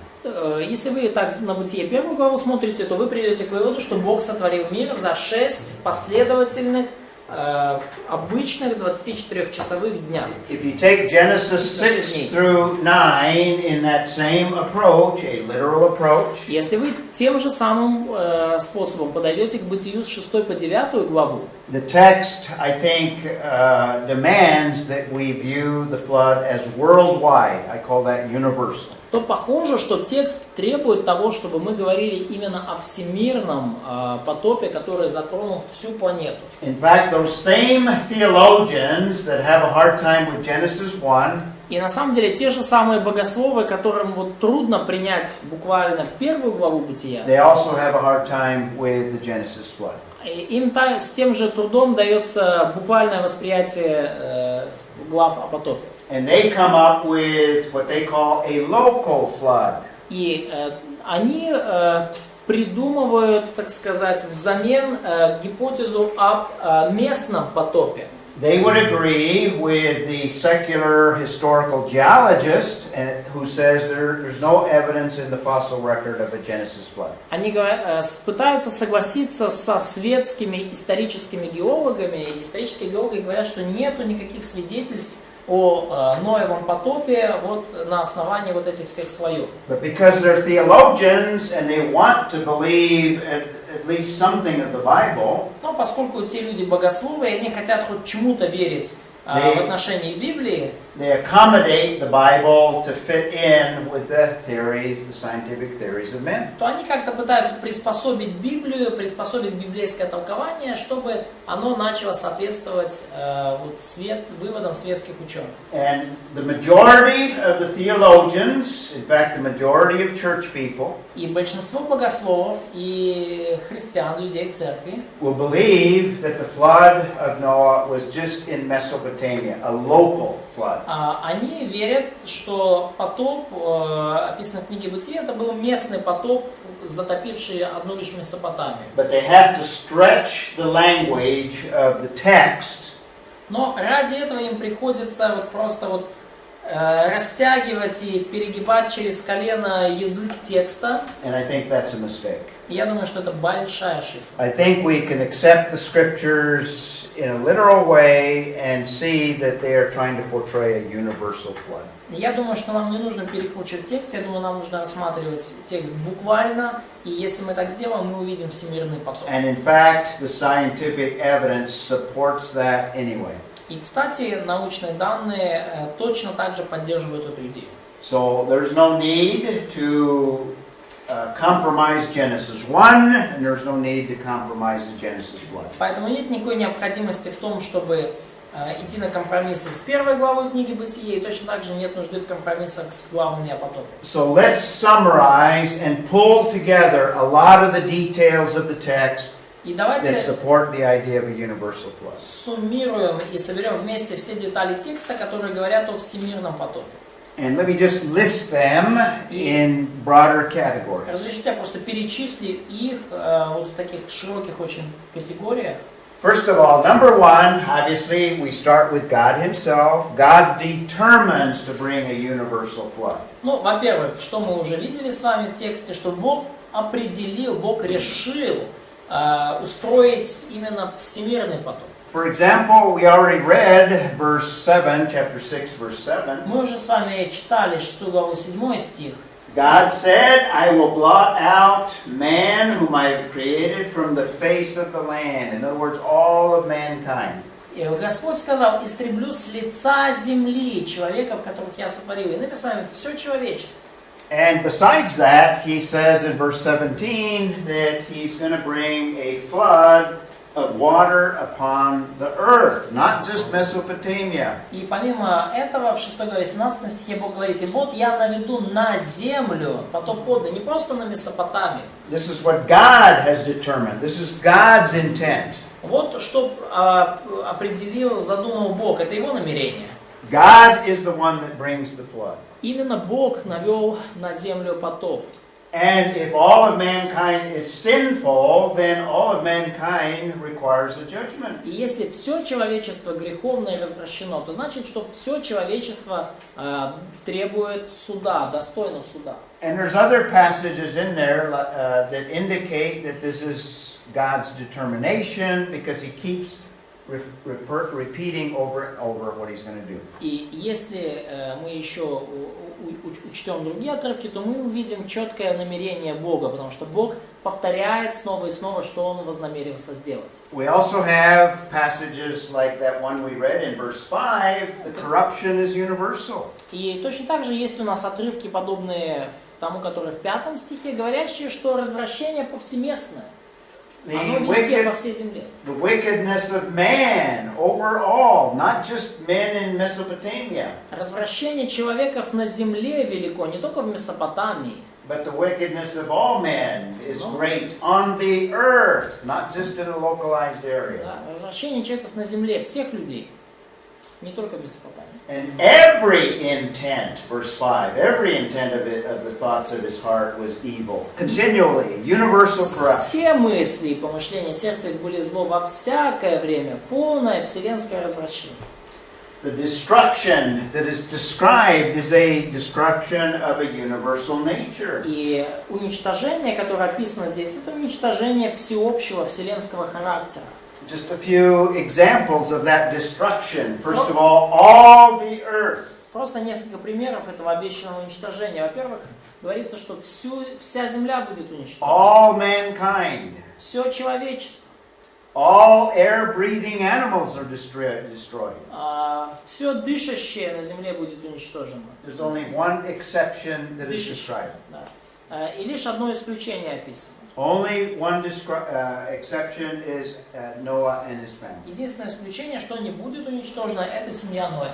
если вы так на Бытие первую главу смотрите, то вы придете к выводу, что Бог сотворил мир за 6 последовательных, обычных 24-часовых дня. If you take Genesis 6 through 9 in that same approach, a literal approach, Если вы тем же самым способом подойдете к Бытию с 6 по 9 главу, the text, I think, demands that we view the flood as worldwide. I call that universal. то похоже, что текст требует того, чтобы мы говорили именно о всемирном потопе, который затронул всю планету. In fact, those same theologians that have a hard time with Genesis 1 И на самом деле те же самые богословы, которым вот трудно принять буквально первую главу Бытия, they also have a hard time with the Genesis flood. им с тем же трудом дается буквальное восприятие глав о потопе. And they come up with what they call a local flood. И они придумывают, так сказать, взамен гипотезу об местном потопе. They would agree with the secular historical geologist who says there's no evidence in the fossil record of a Genesis flood. Они пытаются согласиться со светскими историческими геологами, и исторические геологи говорят, что нету никаких свидетельств о Ноевом потопе вот на основании вот этих всех слоев. But because they're theologians and they want to believe at least something of the Bible, Но поскольку те люди богословы, и они хотят хоть чему-то верить в отношении Библии, they accommodate the Bible to fit in with the theories, the scientific theories of men. то они как-то пытаются приспособить Библию, приспособить библейское толкование, чтобы оно начало соответствовать выводам светских ученых. And the majority of the theologians, in fact the majority of church people, И большинство богословов и христиан, людей в церкви, will believe that the flood of Noah was just in Mesopotamia, a local flood. они верят, что потоп, описанный в книге Бытия, это был местный потоп, затопивший одну лишь Месопотамию. But they have to stretch the language of the text Но ради этого им приходится просто растягивать и перегибать через колено язык текста. and I think that's a mistake. И я думаю, что это большая ошибка. I think we can accept the scriptures in a literal way and see that they are trying to portray a universal flood. Я думаю, что нам не нужно перекручивать текст, я думаю, нам нужно рассматривать текст буквально, и если мы так сделаем, мы увидим всемирный потоп. And in fact, the scientific evidence supports that anyway. И, кстати, научные данные точно так же поддерживают эту идею. So there's no need to compromise Genesis 1, and there's no need to compromise the Genesis flood. Поэтому нет никакой необходимости в том, чтобы идти на компромиссы с первой главой книги Бытия, и точно так же нет нужды в компромиссах с главами о потопе. So let's summarize and pull together a lot of the details of the text И давайте that support the idea of a universal flood. суммируем и соберем вместе все детали текста, которые говорят о всемирном потопе. And let me just list them in broader categories. Разрешите, я просто перечислю их в таких широких очень категориях. First of all, number one, obviously, we start with God Himself. God determines to bring a universal flood. Ну, во-первых, что мы уже видели с вами в тексте, что Бог определил, Бог решил устроить именно всемирный потоп. For example, we already read verse 7, chapter 6, verse 7. Мы уже с вами читали 6 главу 7 стих. God said, I will blot out man whom I have created from the face of the land. In other words, all of mankind. И Господь сказал, истреблю с лица земли человеков, которых я сотворил. Иными словами, все человечество. And besides that, he says in verse 17 that he's going to bring a flood of water upon the earth, not just Mesopotamia. И помимо этого, в 6 главе 17 стихе Бог говорит: «И вот я наведу на землю потоп водный», не просто на Месопотамию. This is what God has determined. This is God's intent. Вот что определил, задумал Бог, это его намерение. God is the one that brings the flood. Именно Бог навел на землю потоп. And if all of mankind is sinful, then all of mankind requires a judgment. И если все человечество греховно и развращено, то значит, что все человечество требует суда, достойно суда. And there's other passages in there that indicate that this is God's determination because he keeps repeating over and over what he's going to do. И если мы еще учтем другие отрывки, то мы увидим четкое намерение Бога, потому что Бог повторяет снова и снова, что Он вознамерился сделать. We also have passages like that one we read in verse 5, the corruption is universal. И точно так же есть у нас отрывки, подобные тому, который в 5 стихе, говорящие, что развращение повсеместное. Оно везде, по всей земле. The wickedness of man overall, not just men in Mesopotamia. Развращение человеков на земле велико, не только в Месопотамии. But the wickedness of all men is great on the earth, not just in a localized area. Да, развращение человеков на земле, всех людей, не только в Месопотамии. And every intent, verse 5, every intent of the thoughts of his heart was evil. Continually, universal corruption. Все мысли и помышления сердца их были зло во всякое время, полное вселенское развращение. The destruction that is described is a destruction of a universal nature. И уничтожение, которое описано здесь, это уничтожение всеобщего вселенского характера. Just a few examples of that destruction. First of all the earth. Просто несколько примеров этого обещанного уничтожения. Во-первых, говорится, что вся земля будет уничтожена. All mankind. Все человечество. All air-breathing animals are destroyed. Все дышащее на земле будет уничтожено. There's only one exception that is described. Да. И лишь одно исключение описано. Only one exception is Noah and his family. Единственное исключение, что не будет уничтожено, это семья Ноя.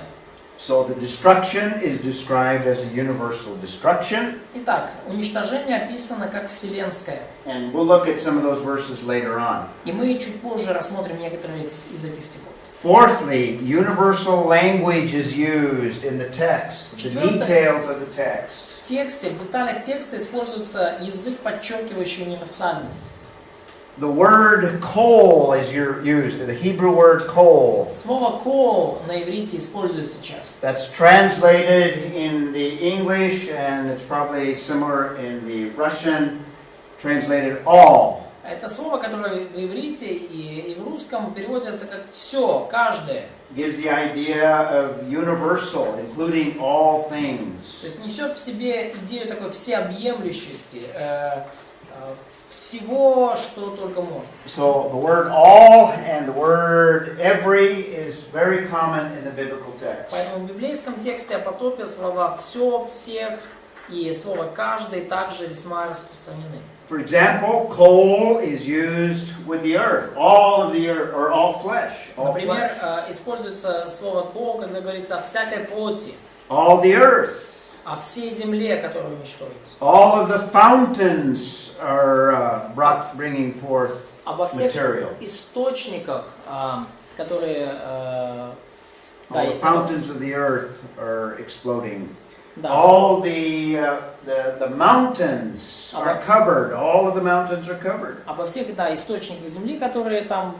So the destruction is described as a universal destruction. Итак, уничтожение описано как вселенское. And we'll look at some of those verses later on. И мы чуть позже рассмотрим некоторые из этих стихов. Fourthly, universal language is used in the text, the details of the text. В тексте, в деталях текста используется язык, подчеркивающий универсальность. The word kol is used, the Hebrew word kol. Слово «кол» на иврите используется часто. That's translated in the English, and it's probably similar in the Russian, translated all. Это слово, которое в иврите и в русском переводится как «все», «каждое». Gives the idea of universal, including all things. То есть несет в себе идею такой всеобъемлющести, всего, что только можно. So the word all and the word every is very common in the biblical text. Поэтому в библейском тексте о потопе слова «все», «всех» и слово «каждый» также весьма распространены. For example, coal is used with the earth, all of the earth, or all flesh. All Например, flesh. Используется слово «кол», когда говорится о всякой плоти, All the earth. о всей земле, которая уничтожится. All of the fountains are bringing forth Обо всех material. источниках, которые... All the fountains of the earth are exploding. Да. All the mountains are covered. All of the mountains are covered. Обо всех, источниках земли, которые там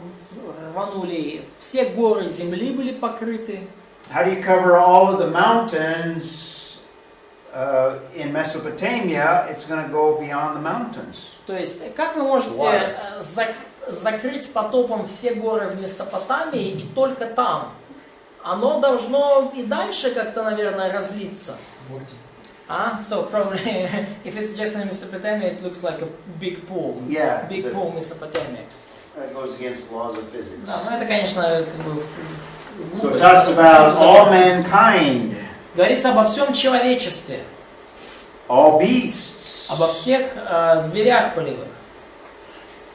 рванули, все горы земли были покрыты. How do you cover all of the mountains in Mesopotamia? It's going to go beyond the mountains. То есть, как вы можете закрыть потопом все горы в Месопотамии и только там? Оно должно и дальше как-то, наверное, разлиться. So probably, if it's just in Mesopotamia, it looks like a big pool. Yeah. Big pool Mesopotamia. That goes against the laws of physics. Да, но это, конечно, как бы... So it talks about all mankind. Говорится обо всем человечестве. all beasts, обо всех зверях полевых.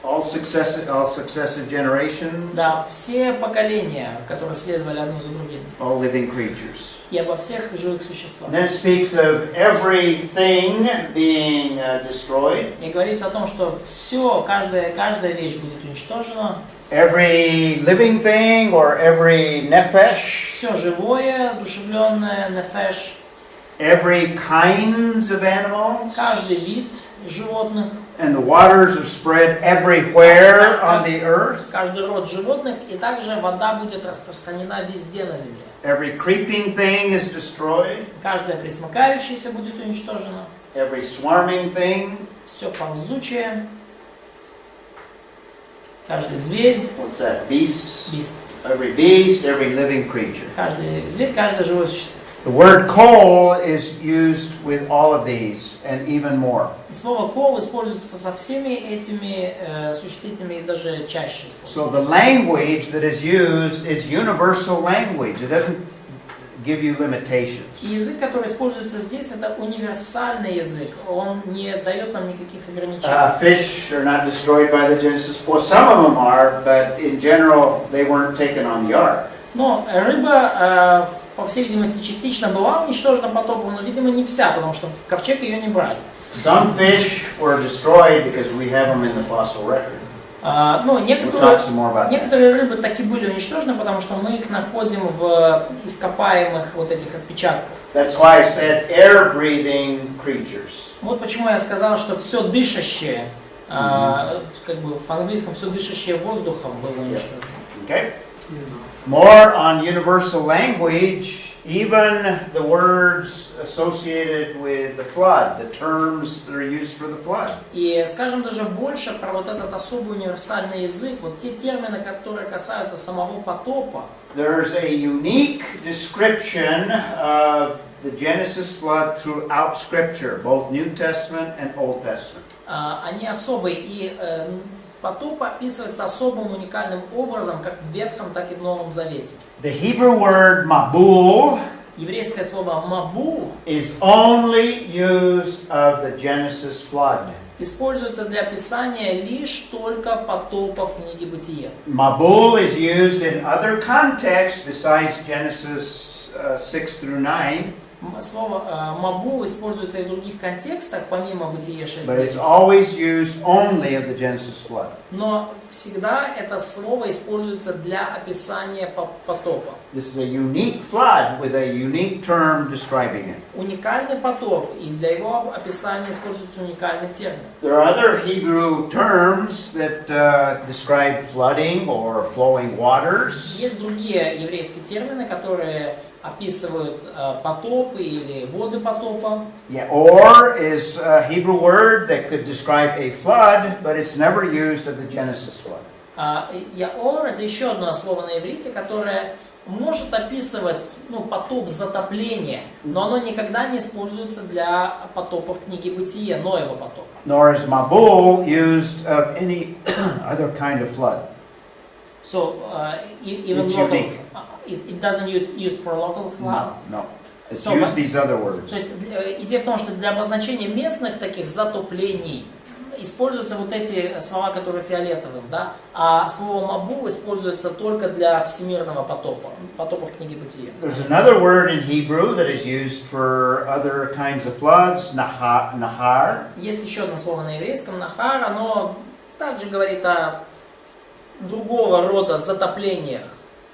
all successive generations, Да, все поколения, которые следовали одно за другим. all living creatures. И обо всех живых существах. And then it speaks of everything being destroyed, И говорится о том, что все, каждая вещь будет уничтожена. every living thing or every nephesh, Все живое, одушевленное, нефеш, every kinds of animals, каждый вид животных, and the waters are spread everywhere on the earth. каждый род животных, и также вода будет распространена везде на земле. Every creeping thing is destroyed, Каждое пресмыкающееся будет уничтожено, every swarming thing, все ползучее, каждый зверь, what's that, beast, бист, every beast, every living creature. каждый зверь, каждое живое существо. The word kol is used with all of these and even more. И слово «кол» используется со всеми этими существительными и даже чаще используется. So the language that is used is universal language. It doesn't give you limitations. И язык, который используется здесь, это универсальный язык. Он не дает нам никаких ограничений. Fish are not destroyed by the Genesis 4. Some of them are, but in general, they weren't taken on the ark. Но рыба, по всей видимости, частично была уничтожена потопом, но, видимо, не вся, потому что в ковчег ее не брали. Some fish were destroyed because we have them in the fossil record. Но We'll talk some more about that. некоторые рыбы таки были уничтожены, потому что мы их находим в ископаемых вот этих отпечатках. That's why I said air-breathing creatures. Вот почему я сказал, что все дышащее, как бы в английском все дышащее воздухом было уничтожено. Okay? More on universal language, even the words associated with the flood, the terms that are used for the flood. И скажем даже больше про вот этот особый универсальный язык, вот те термины, которые касаются самого потопа. There's a unique description of the Genesis flood throughout Scripture, both New Testament and Old Testament. Они особые, и потоп описывается особым уникальным образом, как в Ветхом, так и в Новом Завете. The Hebrew word mabul Еврейское слово «мабул» is only used of the Genesis flood. используется для описания лишь только потопа в книге Бытие. Mabul is used in other contexts besides Genesis 6 through 9. Слово «мабул» используется и в других контекстах, помимо Бытие 6. But it's always used only of the Genesis flood. Но всегда это слово используется для описания потопа. This is a unique flood with a unique term describing it. Уникальный потоп, и для его описания используется уникальный термин. There are other Hebrew terms that describe flooding or flowing waters. Есть другие еврейские термины, которые описывают потоп или воды потопа. Yeah, or is a Hebrew word that could describe a flood, but it's never used of the Genesis flood. Яор — это еще одно слово на иврите, которое может описывать потоп затопления, но оно никогда не используется для потопа в книге Бытие, Ноева потопа. Nor is Mabul used of any other kind of flood. So even It's local, unique. it doesn't used for local flood. No. It's So, used these other words. То есть идея в том, что для обозначения местных таких затоплений используются вот эти слова, которые фиолетовым, да, а слово «мабул» используется только для всемирного потопа, потопа в книге Бытия. There's another word in Hebrew that is used for other kinds of floods, nahar. Есть еще одно слово на еврейском «нахар», оно также говорит о другого рода затоплениях.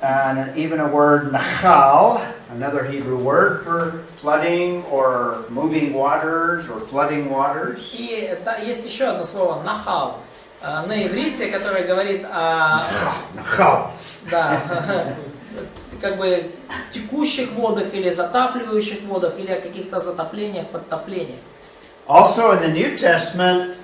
And even a word nachal, another Hebrew word for flooding or moving waters or flooding waters. И есть еще одно слово «нахал» на иврите, которое говорит о Nachal. да, как бы текущих водах или затапливающих водах, или о каких-то затоплениях, подтоплениях. Also in the New Testament,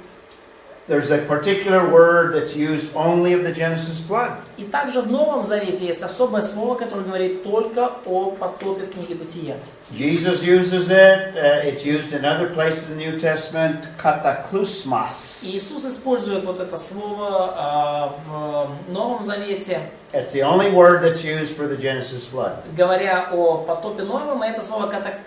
there's a particular word that's used only of the Genesis flood. И также в Новом Завете есть особое слово, которое говорит только о потопе в книге Бытия. Jesus uses it. It's used in other places in the New Testament. Kataklysmos. Иисус использует вот это слово в Новом Завете, It's the only word that's used for the Genesis flood. говоря о потопе Ноевом, и это слово катаклисмос.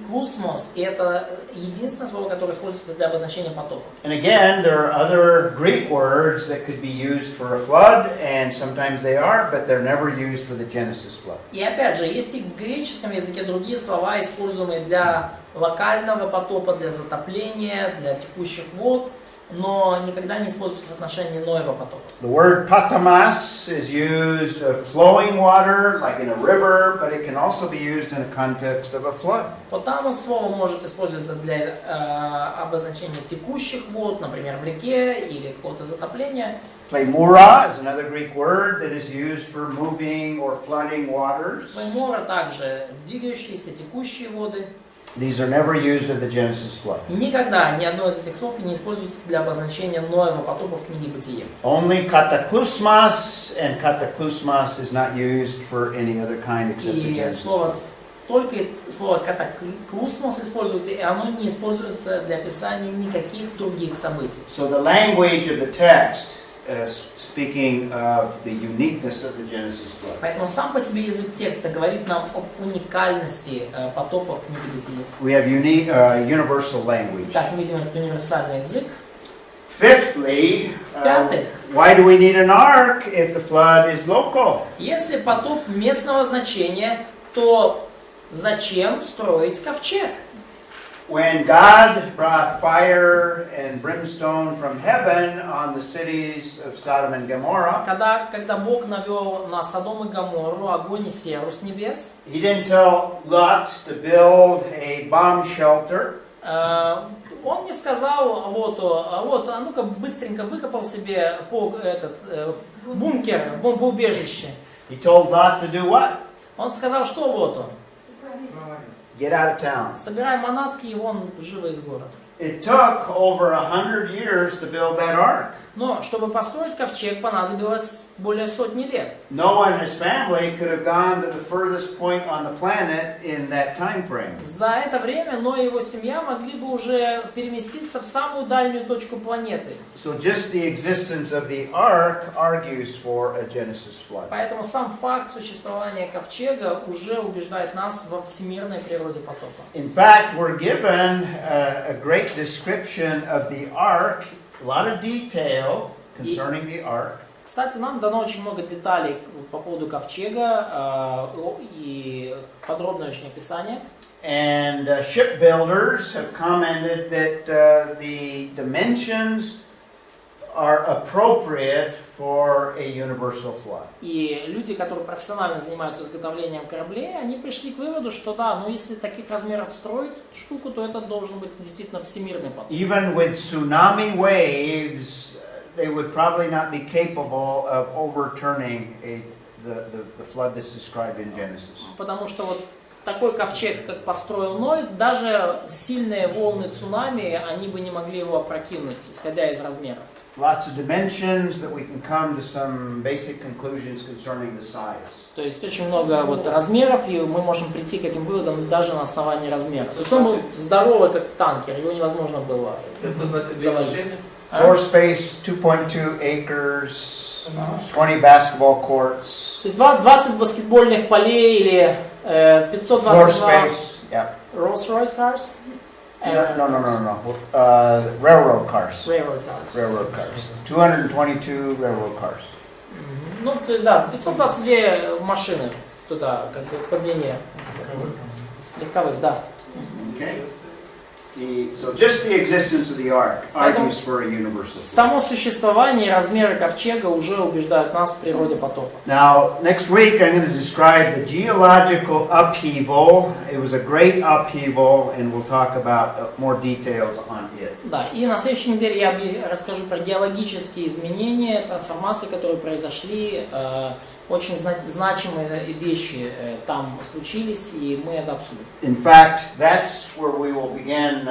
клусмос, и это единственное слово, которое используется для обозначения потопа. And again, there are other Greek words that could be used for a flood, and sometimes they are, but they're never used for the Genesis flood. И опять же, есть и в греческом языке другие слова, используемые для локального потопа, для затопления, для текущих вод, но никогда не используются в отношении Ноева потопа. The word patamas is used of flowing water, like in a river, but it can also be used in a context of a flood. Потамус слово может использоваться для обозначения текущих вод, например, в реке или какого-то затопления. Plemura is another Greek word that is used for moving or flooding waters. Плеймора также двигающиеся, текущие воды. These are never used of the Genesis flood. Никогда ни одно из этих слов не используется для обозначения Ноева потопа в книге Бытие. Only kataklusmas, and kataklusmas is not used for any other kind except the И Genesis flood. только слово катаклусмос используется, и оно не используется для описания никаких других событий. So the language of the text speaking of the uniqueness of the Genesis flood. Поэтому сам по себе язык текста говорит нам об уникальности потопа в книге Бытие. We have universal language. Так, мы видим этот универсальный язык. Fifthly, В-пятых, why do we need an ark if the flood is local? если потоп местного значения, то зачем строить ковчег? When God brought fire and brimstone from heaven on the cities of Sodom and Gomorrah, Когда Бог навел на Содом и Гоморру огонь и серу с небес, He didn't tell Lot to build a bomb shelter. Он не сказал а ну-ка быстренько выкопал себе бункер, бомбоубежище. He told Lot to do what? Он сказал, что Лоту? Get out of town. Собирай манатки и вон живо из города. It took over 100 years to build that ark. Но чтобы построить ковчег, понадобилось более 100 лет. Noah and his family could have gone to the furthest point on the planet in that time frame. За это время Ной и его семья могли бы уже переместиться в самую дальнюю точку планеты. So just the existence of the ark argues for a Genesis flood. Поэтому сам факт существования ковчега уже убеждает нас во всемирной природе потопа. In fact, we're given a great description of the ark, a lot of detail concerning the ark. Кстати, нам дано очень много деталей по поводу ковчега и подробное очень описание. And shipbuilders have commented that the dimensions are appropriate for a universal flood. И люди, которые профессионально занимаются изготовлением кораблей, они пришли к выводу, что да, ну если таких размеров строить штуку, то это должен быть действительно всемирный потоп. Even with tsunami waves, they would probably not be capable of overturning the flood that's described in Genesis. Потому что вот такой ковчег, как построил Ной, даже сильные волны цунами, они бы не могли его опрокинуть, исходя из размеров. Lots of dimensions that we can come to some basic conclusions concerning the size. То есть очень много вот размеров, и мы можем прийти к этим выводам даже на основании размеров. То есть он был здоровый, как танкер, его невозможно было заложить. Floor space 2.2 acres, 20 basketball courts. То есть 20 баскетбольных полей или Floor 522 space, yeah. Rolls-Royce cars? No. Railroad cars. Railroad cars. Railroad cars. 222 railroad cars. Ну, то есть, да, 522 машины туда, как бы по длине. Легковых, да. Okay. So just the existence of the ark argues for a universal. Само существование и размеры ковчега уже убеждают нас в природе потопа. Now, next week I'm going to describe the geological upheaval. It was a great upheaval, and we'll talk about more details on it. Да, и на следующей неделе я расскажу про геологические изменения, трансформации, которые произошли. Очень значимые вещи там случились, и мы это обсудим. In fact, that's where we will begin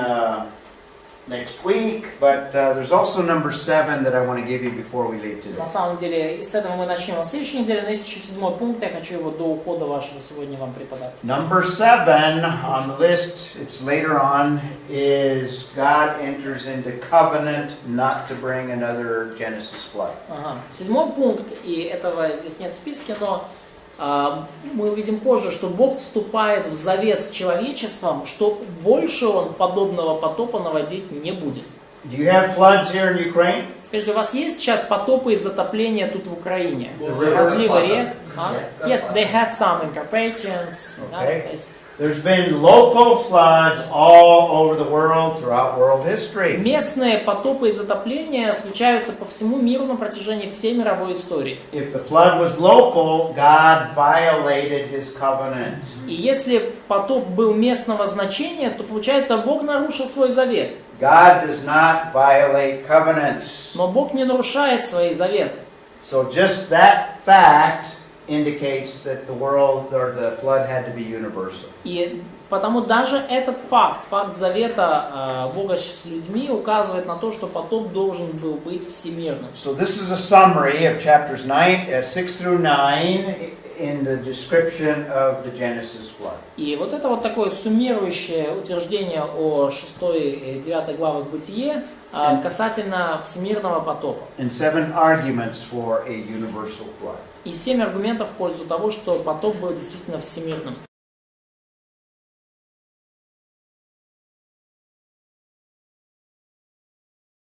next week, but there's also number 7 that I want to give you before we leave today. На самом деле, с этого мы начнем на следующей неделе, но есть еще 7 пункт, я хочу его до ухода вашего сегодня вам преподать. Number 7 on the list, it's later on, is God enters into covenant not to bring another Genesis flood. Ага. 7 пункт, и этого здесь нет в списке, но мы увидим позже, что Бог вступает в завет с человечеством, что больше Он подобного потопа наводить не будет. Do you have floods here in Ukraine? Скажите, у вас есть сейчас потопы и затопления тут в Украине? river Разливы flood. рек? Yes, they had some in Carpathians, in other Okay. places. There's been local floods all over the world throughout world history. Местные потопы и затопления случаются по всему миру на протяжении всей мировой истории. If the flood was local, God violated his covenant. И если потоп был местного значения, то получается, Бог нарушил свой завет. God does not violate covenants. Но Бог не нарушает свои заветы. So just that fact indicates that the world or the flood had to be universal. И потому даже этот факт, факт завета Бога с людьми указывает на то, что потоп должен был быть всемирным. So this is a summary of chapters 6 through 9 in the description of the Genesis flood. И вот это вот такое суммирующее утверждение о 6 и 9 главах Бытие касательно всемирного потопа. And 7 arguments for a universal flood. И 7 аргументов в пользу того, что потоп был действительно всемирным.